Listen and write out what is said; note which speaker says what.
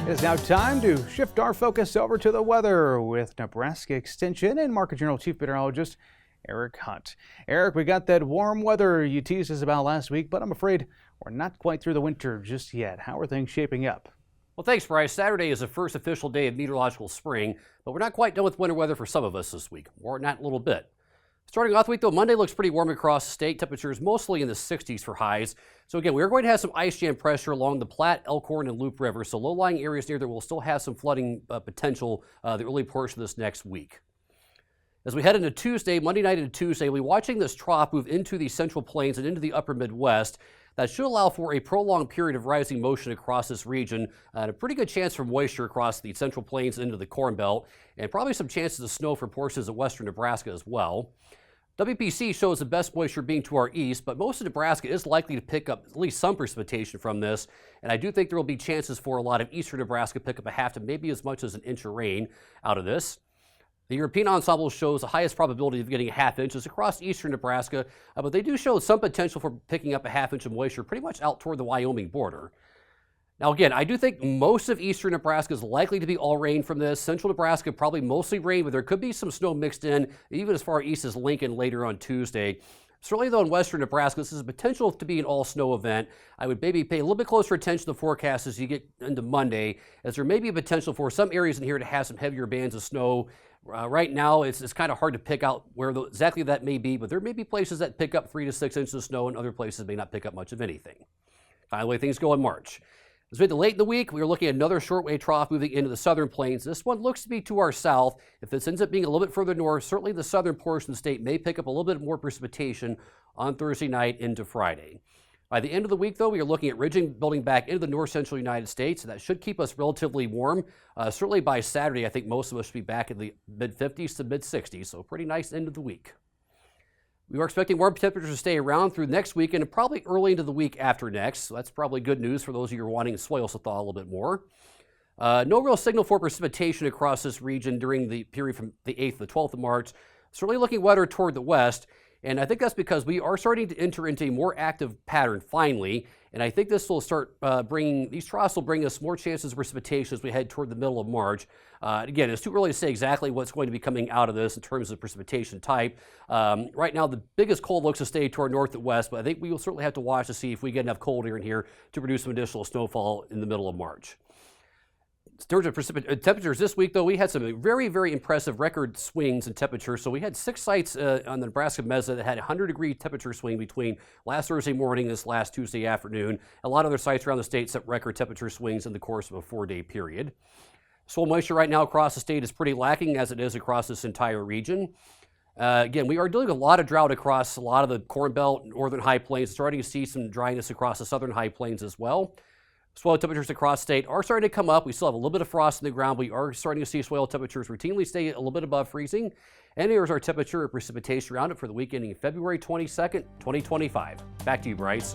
Speaker 1: It is now time to shift our focus over to the weather with Nebraska Extension and Market Journal Chief Meteorologist Eric Hunt. Eric, we got that warm weather you teased us about last week, but I'm afraid we're not quite through the winter just yet. How are things shaping up?
Speaker 2: Well, thanks, Bryce. Saturday is the first official day of meteorological spring, but we're not quite done with winter weather for some of us this week. More on that in a little bit. Starting off the week, though, Monday looks pretty warm across the state. Temperatures mostly in the 60s for highs. So again, we're going to have some ice jam pressure along the Platte, Elkhorn, and Loup River. So low-lying areas near there will still have some flooding potential the early portion of this next week. As we head into Tuesday, Monday night into Tuesday, we'll be watching this trough move into the central plains and into the upper Midwest. That should allow for a prolonged period of rising motion across this region and a pretty good chance for moisture across the central plains into the Corn Belt, and probably some chances of snow for portions of western Nebraska as well. WPC shows the best moisture being to our east, but most of Nebraska is likely to pick up at least some precipitation from this, and I do think there will be chances for a lot of eastern Nebraska pick up a half to maybe as much as an inch of rain out of this. The European ensemble shows the highest probability of getting a half inches across eastern Nebraska, but they do show some potential for picking up a half inch of moisture pretty much out toward the Wyoming border. Now again, I do think most of eastern Nebraska is likely to be all rain from this. Central Nebraska probably mostly rain, but there could be some snow mixed in, even as far east as Lincoln later on Tuesday. Certainly though in western Nebraska, this is a potential to be an all snow event. I would maybe pay a little bit closer attention to the forecast as you get into Monday, as there may be a potential for some areas in here to have some heavier bands of snow. Right now, it's kind of hard to pick out where exactly that may be, but there may be places that pick up 3 to 6 inches of snow and other places may not pick up much of anything. Kind of the way things go in March. As we get to late in the week, we are looking at another shortwave trough moving into the southern plains. This one looks to be to our south. If this ends up being a little bit further north, certainly the southern portion of the state may pick up a little bit more precipitation on Thursday night into Friday. By the end of the week, though, we are looking at ridging building back into the north-central United States. That should keep us relatively warm. Certainly by Saturday, I think most of us should be back in the mid-50s to mid-60s, so pretty nice end of the week. We are expecting warm temperatures to stay around through next weekend and probably early into the week after next. So that's probably good news for those of you who are wanting soils to thaw a little bit more. No real signal for precipitation across this region during the period from the 8th to the 12th of March. Certainly looking wetter toward the west. And I think that's because we are starting to enter into a more active pattern finally. And I think this will start these troughs will bring us more chances of precipitation as we head toward the middle of March. Again, it's too early to say exactly what's going to be coming out of this in terms of precipitation type. Right now, the biggest cold looks to stay toward north and west, but I think we will certainly have to watch to see if we get enough cold air in here to produce some additional snowfall in the middle of March. In terms of temperatures this week, though, we had some very, very impressive record swings in temperature. So we had 6 sites on the Nebraska Mesa that had a 100-degree temperature swing between last Thursday morning and this last Tuesday afternoon. A lot of other sites around the state set record temperature swings in the course of a 4-day period. Soil moisture right now across the state is pretty lacking, as it is across this entire region. Again, we are dealing with a lot of drought across a lot of the Corn Belt, northern high plains, starting to see some dryness across the southern high plains as well. Soil temperatures across the state are starting to come up. We still have a little bit of frost in the ground. We are starting to see soil temperatures routinely stay a little bit above freezing. And here's our temperature and precipitation roundup for the week ending February 22nd, 2025. Back to you, Bryce.